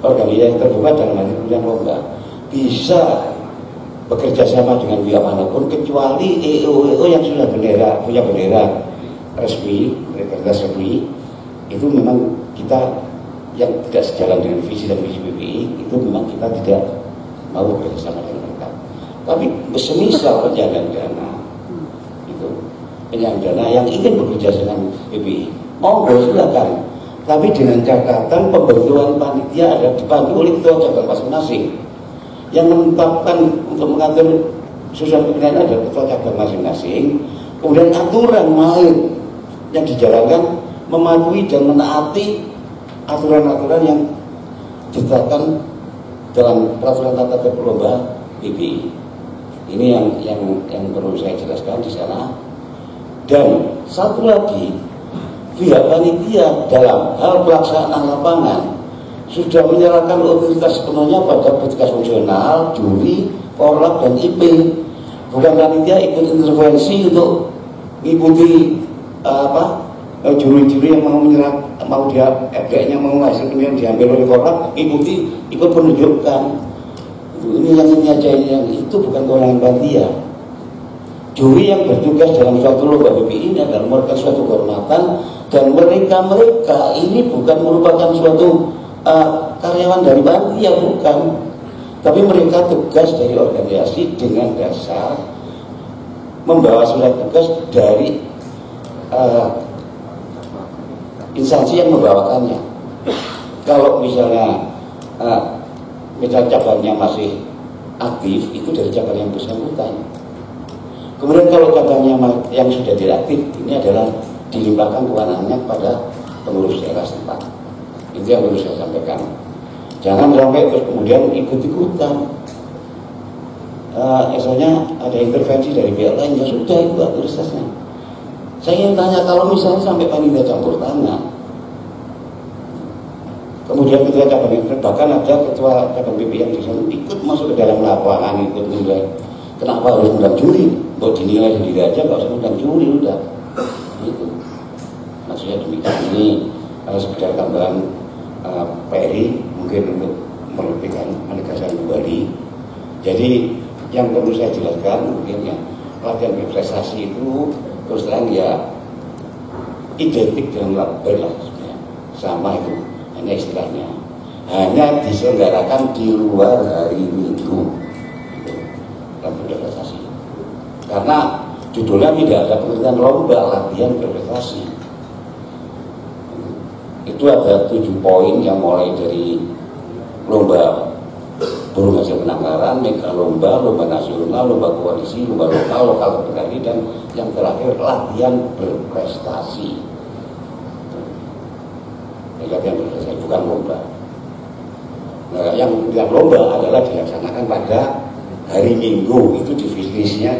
Organisasi terbuka dalam hal ini lomba bisa bekerja sama dengan pihak manapun kecuali EO yang sudah punya bendera resmi, rekomendasi resmi, itu memang kita yang tidak sejalan dengan visi dan misi PBI itu memang kita tidak mau bekerja sama dengan mereka. Tapi semisal penyandang dana yang ingin bekerja dengan PBI, monggo silakan. Tapi dengan catatan pembentukan panitia ada dipandu oleh ketua cabang masing-masing. Yang menetapkan untuk mengatur susunan pimpinan ada ketua cabang masing-masing. Kemudian aturan main yang dijalankan mematuhi dan menaati aturan-aturan yang ditetapkan dalam peraturan tata tertib lomba PBI. Ini yang perlu saya jelaskan di sana. Dan satu lagi, pihak panitia dalam hal pelaksanaan lapangan sudah menyerahkan otoritas sepenuhnya pada petugas fungsional, juri, korlap, dan IP. Bukan panitia ikut intervensi untuk mengikuti juri-juri yang mau dia FG-nya mau hasil yang diambil oleh korlap, ikut menunjukkan. Ini aja yang itu bukan kewenangan panitia. Juri yang bertugas dalam suatu lomba PBI ini adalah merupakan suatu kehormatan dan mereka ini bukan merupakan suatu karyawan dari panitia, bukan. Tapi mereka tugas dari organisasi dengan dasar membawa surat tugas dari instansi yang membawakannya. Kalau misalnya cabangnya masih aktif, itu dari cabang yang bersangkutan. Kemudian kalau cabangnya yang sudah tidak aktif, ini adalah dilimpahkan kewenangannya kepada pengurus daerah setempat. Itu yang perlu saya sampaikan. Jangan sampai terus kemudian ikut-ikutan. Misalnya ada intervensi dari pihak lain, ya sudah itu otoritasnya. Saya ingin tanya, kalau misalnya sampai panitia campur tangan, kemudian ketua cabang bahkan ada ketua cabang PBI yang ikut masuk ke dalam lapangan, ikut mulai. Kenapa harus undang juri? Buat dinilai sendiri aja, nggak usah undang juri, udah. Gitu. Maksudnya demikian. Ini sekedar tambahan PRI mungkin untuk menegaskan kembali. Jadi yang perlu saya jelaskan mungkin ya, latihan berprestasi itu terus terang ya identik dengan label lah, sama itu, hanya istilahnya, hanya diselenggarakan di luar hari Minggu dalam berprestasi, karena judulnya tidak ada pengertian lomba latihan berprestasi. Itu ada 7 poin yang mulai dari lomba burung hasil penangkaran, mega lomba, lomba nasional, lomba koalisi, lomba lokal berani, dan yang terakhir latihan berprestasi. Latihan berprestasi bukan lomba. Nah, yang lomba adalah dilaksanakan pada hari Minggu, itu definisinya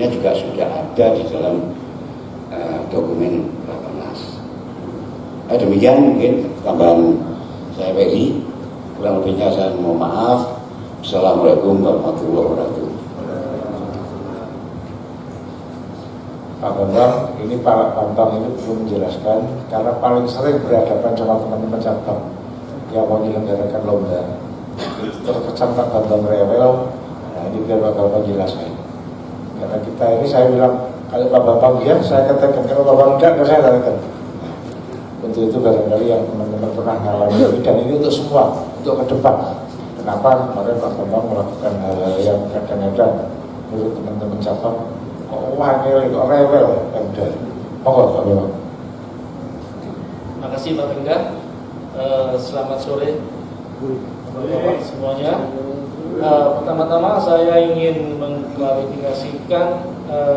juga sudah ada di dalam dokumen Rakernas. Demikian mungkin tambahan saya Peggy. Kurang lebihnya saya mohon maaf. Assalamualaikum warahmatullahi wabarakatuh. Pak Bambang, ini Pak Bambang ini perlu menjelaskan karena paling sering berhadapan sama teman-teman cabang yang mau menyelenggarakan lomba. Terkesan Pak Bambang rewel. Nah ini biar Pak Bambang jelaskan. Karena kita ini saya bilang kalau Pak Bambang ya saya katakan, kalau Pak Bambang tidak saya katakan. Untuk itu barangkali yang teman-teman pernah ngalami ini, dan ini untuk semua, untuk ke depan. Kenapa kemarin Pak Bambang melakukan hal-hal yang kadang-kadang menurut teman-teman cabang kok wangil, kok rewel, udah. Monggo Pak Bambang. Terima kasih Pak Pengda. Selamat sore Bapak semuanya. Pertama-tama saya ingin mengklarifikasikan,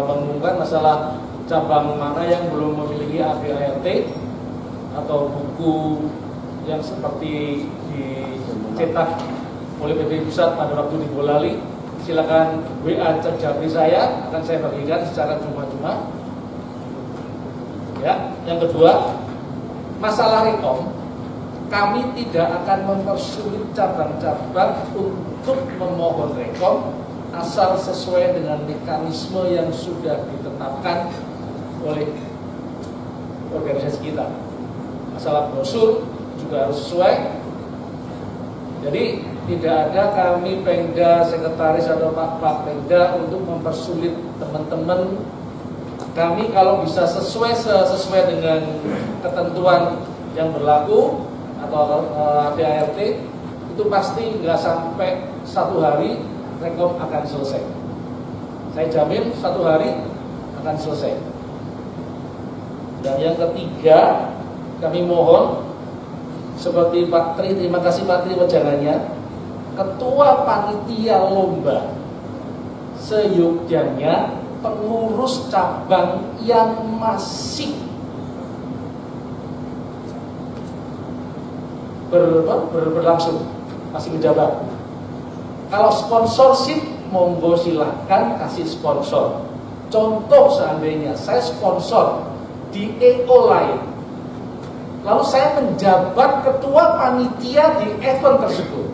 mengumumkan masalah cabang mana yang belum memiliki APART atau buku yang seperti dicetak oleh PPI Pusat pada waktu di Bolali. Silakan WA Cek Japri saya, akan saya bagikan secara cuma-cuma. Ya, yang kedua, masalah rekom, kami tidak akan mempersulit cabang-cabang untuk memohon rekom asal sesuai dengan mekanisme yang sudah ditetapkan oleh organisasi kita. Masalah brosur juga harus sesuai. Jadi tidak ada kami Pengda, sekretaris atau Pak Pengda untuk mempersulit teman-teman. Kami kalau bisa sesuai dengan ketentuan yang berlaku atau APART itu pasti nggak sampai 1 hari rekom akan selesai. Saya jamin 1 hari akan selesai. Dan yang ketiga, kami mohon seperti Pak Tri, terima kasih Pak Tri wejangannya, Ketua Panitia Lomba seyogyanya pengurus cabang yang masih berlangsung, masih menjabat. Kalau sponsorship, monggo silahkan kasih sponsor. Contoh seandainya saya sponsor di EO lain, lalu saya menjabat ketua panitia di event tersebut,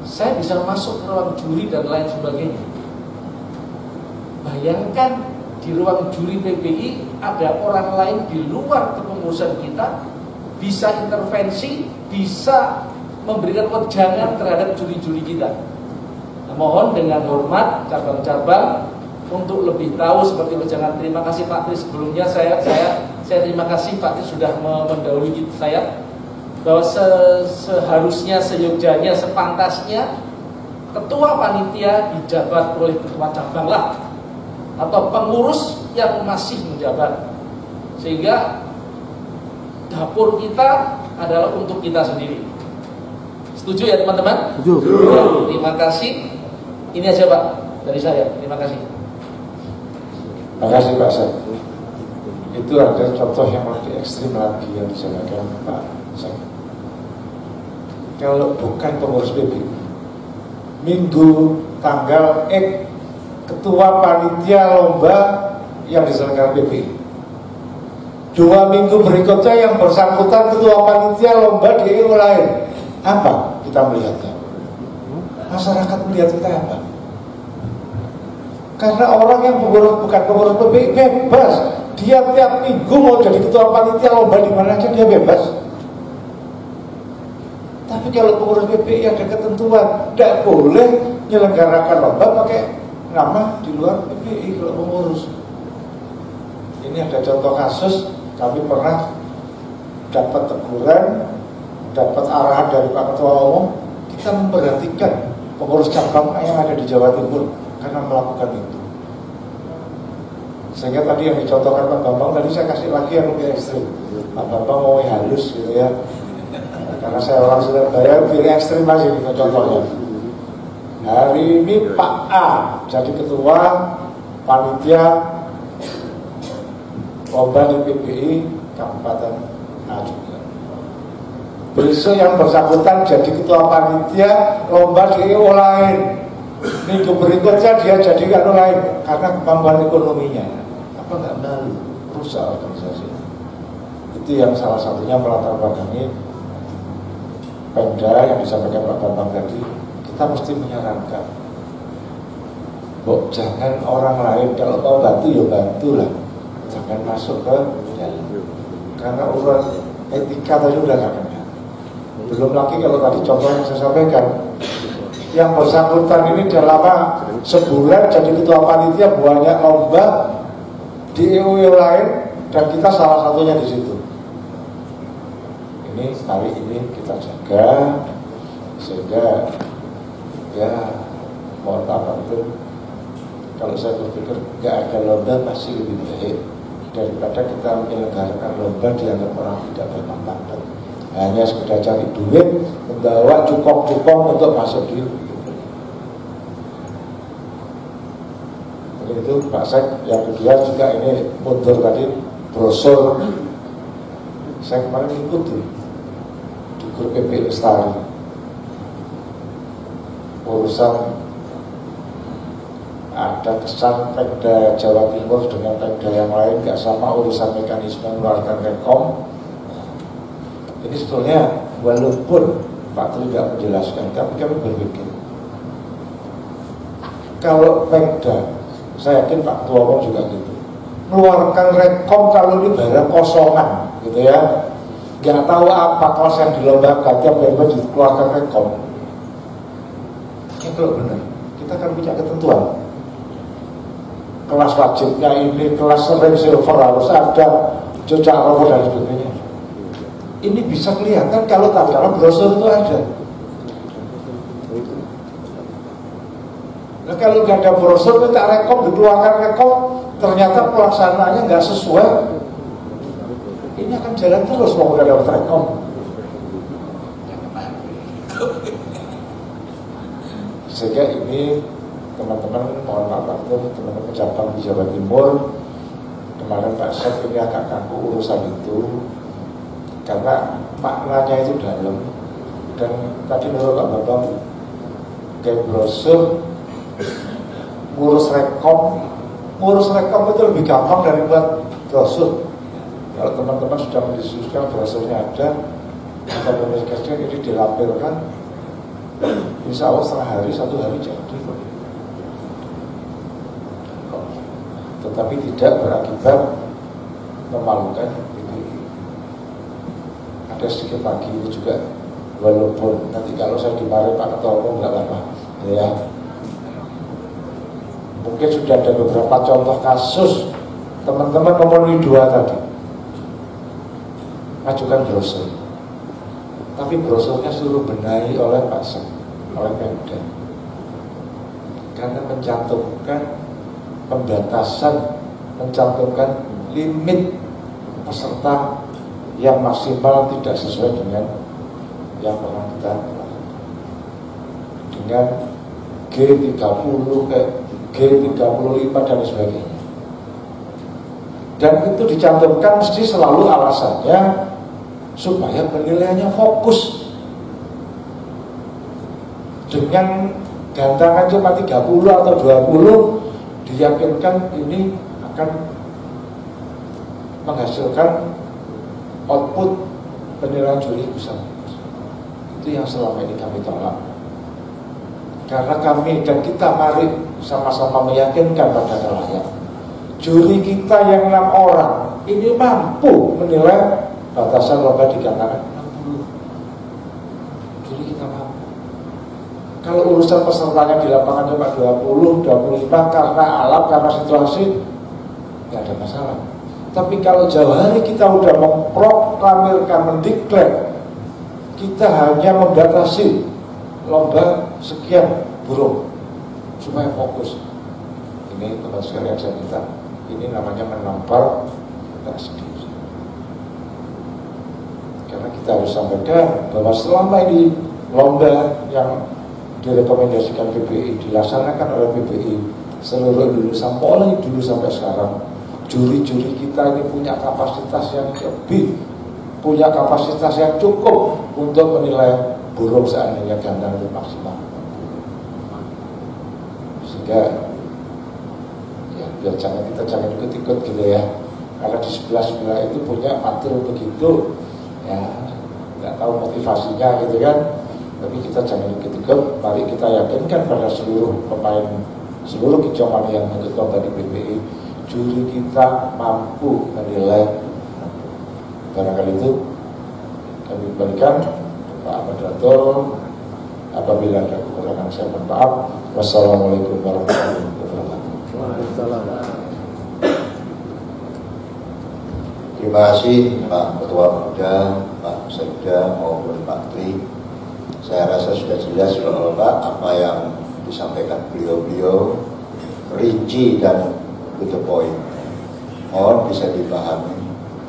saya bisa masuk ke ruang juri dan lain sebagainya. Bayangkan di ruang juri PBI ada orang lain di luar kepengurusan kita, bisa intervensi, bisa memberikan wejangan terhadap juri-juri kita. Nah, mohon dengan hormat cabang-cabang untuk lebih tahu seperti wejangan. Terima kasih Pak Tri sebelumnya, saya terima kasih Pak Tri sudah mendahului saya, bahwa seharusnya seyogyanya, sepantasnya ketua panitia dijabat oleh ketua cabang lah, atau pengurus yang masih menjabat, sehingga dapur kita adalah untuk kita sendiri. Setuju ya teman-teman? Setuju. Ya, terima kasih. Ini aja Pak dari saya. Terima kasih. Terima kasih Pak Sek. Itu ada contoh yang lebih ekstrim lagi yang disampaikan Pak Sek. Kalau bukan pengurus PBI, Minggu tanggal X ketua panitia lomba yang diselenggarakan PBI, 2 minggu berikutnya yang bersangkutan ketua panitia lomba di IO lain, apa kita melihatnya? Masyarakat melihat kita apa? Karena orang yang bukan pengurus PBI bebas, dia tiap minggu mau jadi ketua panitia lomba di mana aja dia bebas. Tapi kalau pengurus PPI ada ketentuan, tidak boleh menyelenggarakan lomba pakai nama di luar PPI kalau pengurus. Ini ada contoh kasus, kami pernah dapat teguran, dapat arahan dari Pak Ketua Umum, kita memperhatikan pengurus cabang yang ada di Jawa Timur karena melakukan itu. Sehingga tadi yang dicontohkan Pak Bambang, tadi saya kasih lagi yang lebih ekstrim. Pak Bambang mau halus gitu ya. Karena saya orang Surabaya, pilih ekstrim aja gitu contohnya. Hari ini Pak A jadi ketua panitia lomba di PPI Kabupaten A juga. Besok yang bersangkutan jadi ketua panitia lomba di EO lain. Minggu berikutnya dia jadi anu lain karena kemampuan ekonominya. Apa nggak malu rusak organisasi? Itu yang salah satunya melatar belakangi Pemda yang disampaikan Pak Bambang tadi. Kita mesti menyarankan, jangan orang lain kalau mau bantu ya bantulah, jangan masuk ke dalam. Karena urusan etika tadi udah nggak kena. Belum lagi kalau tadi contoh yang saya sampaikan, yang bersangkutan ini udah lama sebulan jadi ketua panitia banyak lomba di EU lain dan kita salah satunya di situ. Ini hari ini kita jaga sehingga ya mohon maaf itu kalau saya berpikir nggak ada lomba masih lebih baik daripada kita menyelenggarakan lomba dianggap orang tidak bermartabat, hanya sekedar cari duit, membawa cukong-cukong untuk masuk di itu. Pak Sek yang kedua juga ini mundur tadi brosur, saya kemarin ikut di grup PPI Lestari urusan ada kesan Pemda Jawa Timur dengan Pemda yang lain gak sama urusan mekanisme mengeluarkan rekom. Ini sebetulnya walaupun Pak Tri tidak menjelaskan, tapi kami berpikir kalau Pemda, saya yakin Pak Ketua Umum juga gitu, mengeluarkan rekom kalau ini barang kosongan gitu ya, gak tahu apa kelas yang dilombakan tiap Pemda dikeluarkan rekom. Ini kalau benar kita akan punya ketentuan kelas wajibnya ini, kelas sering silver harus ada, jejak rokok dan sebagainya. Ini bisa kelihatan kalau tatkala brosur itu ada. Nah kalau nggak ada brosur, minta rekom, dikeluarkan rekom, ternyata pelaksanaannya nggak sesuai, ini akan jalan terus mau nggak dapat rekom. Sehingga ini teman-teman mohon maaf teman-teman cabang di Jawa Timur kemarin Pak Sek ini agak kaku urusan itu karena maknanya itu dalam, dan tadi menurut Pak Bambang kayak brosur ngurus rekom itu lebih gampang dari buat brosur. Kalau teman-teman sudah mendiskusikan brosurnya ada, kita komunikasikan ini dilampirkan, insya Allah setengah hari, 1 hari jadi. Tetapi tidak berakibat memalukan. Ada sedikit lagi ini juga, walaupun nanti kalau saya dimarahin Pak Ketua Umum nggak apa-apa ya. Mungkin sudah ada beberapa contoh kasus teman-teman memenuhi 2 tadi, ajukan brosur, tapi brosurnya suruh benahi oleh Pak Sek, oleh Pemda, karena mencantumkan pembatasan, mencantumkan limit peserta yang maksimal tidak sesuai dengan yang pernah kita lakukan, dengan G35 dan sebagainya. Dan itu dicantumkan mesti selalu alasannya supaya penilaiannya fokus. Dengan gantangan cuma 30 atau 20 diyakinkan ini akan menghasilkan output penilaian juri besar. Itu yang selama ini kami tolak. Karena kami dan kita mari sama-sama meyakinkan pada halayak, juri kita yang 6 orang ini mampu menilai batasan lomba di gantangan 60. Kalau urusan pesertanya di lapangan cuma 20, 25 karena alam, karena situasi, nggak ada masalah. Tapi kalau jauh hari kita udah memproklamirkan, mendeklar, kita hanya membatasi lomba sekian burung supaya fokus. Ini teman sekalian saya minta, ini namanya menampar sedih. Karena kita harus sampaikan bahwa selama ini lomba yang direkomendasikan PBI dilaksanakan oleh PBI seluruh Indonesia, mulai dulu sampai sekarang, juri-juri kita ini punya kapasitas yang lebih, punya kapasitas yang cukup untuk menilai burung seandainya gandang itu maksimal. Sehingga ya biar kita jangan ikut-ikut gitu ya. Karena di sebelah itu punya matur begitu, ya nggak tahu motivasinya gitu kan. Tapi kita jangan ikut-ikut. Mari kita yakinkan pada seluruh pemain, seluruh kicau yang ikut lomba di PBI, juri kita mampu menilai. Barangkali itu kami kembalikan Pak Moderator. Apabila ada kekurangan saya mohon maaf. Wassalamualaikum warahmatullahi wabarakatuh. Terima kasih Pak Ketua Muda, Pak Sekda maupun Pak Tri. Saya rasa sudah jelas Pak apa yang disampaikan beliau-beliau, rinci dan to the point. Mohon bisa dipahami,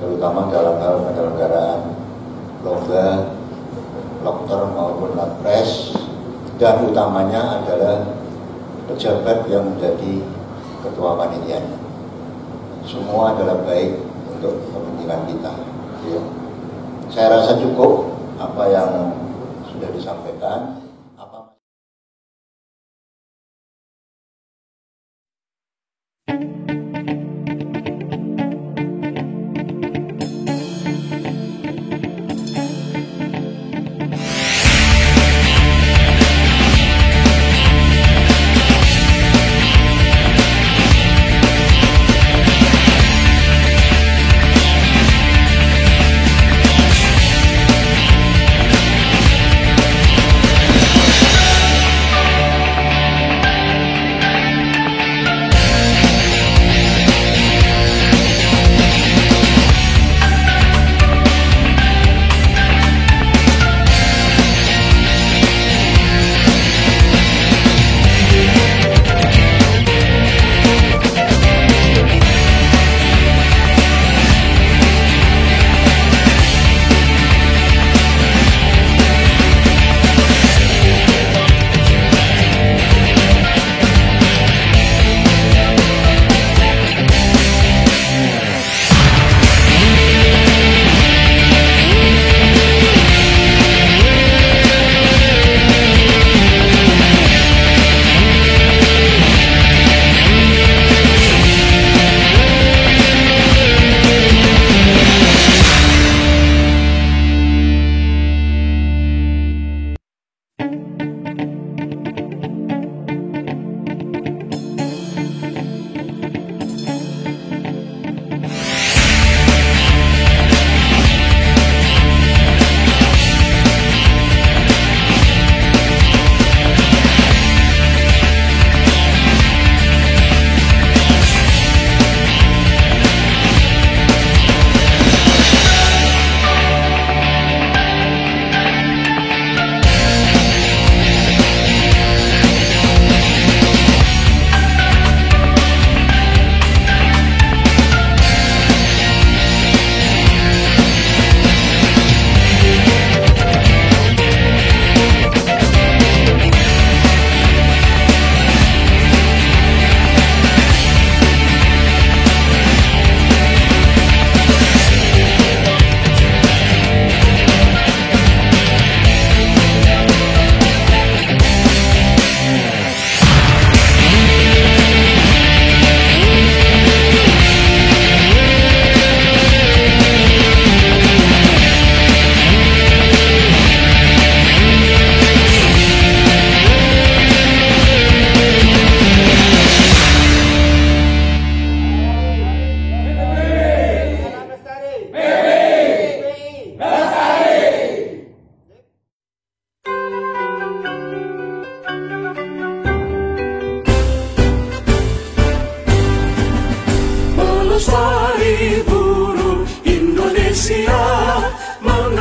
terutama dalam hal penyelenggaraan lomba, lokter maupun lapres, dan utamanya adalah pejabat yang menjadi ketua panitianya. Semua adalah baik untuk kepentingan kita. Ya. Saya rasa cukup apa yang sudah disampaikan.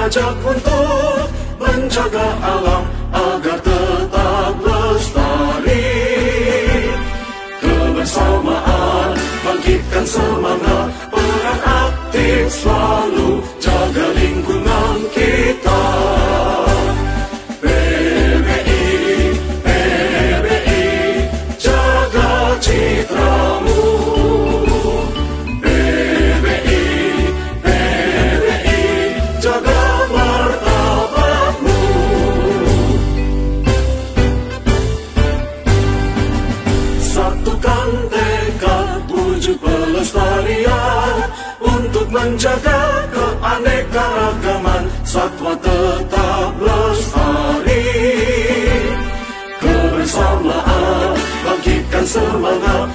mengajak untuk menjaga alam agar tetap lestari. Kebersamaan bangkitkan semangat, peran aktif selalu jaga lingkungan kita. PBI, PBI, jaga citramu. PBI, PBI, jaga martabatmu. Satukan tekad wujud pelestarian untuk menjaga keanekaragaman satwa tetap lestari. Kebersamaan bangkitkan semangat,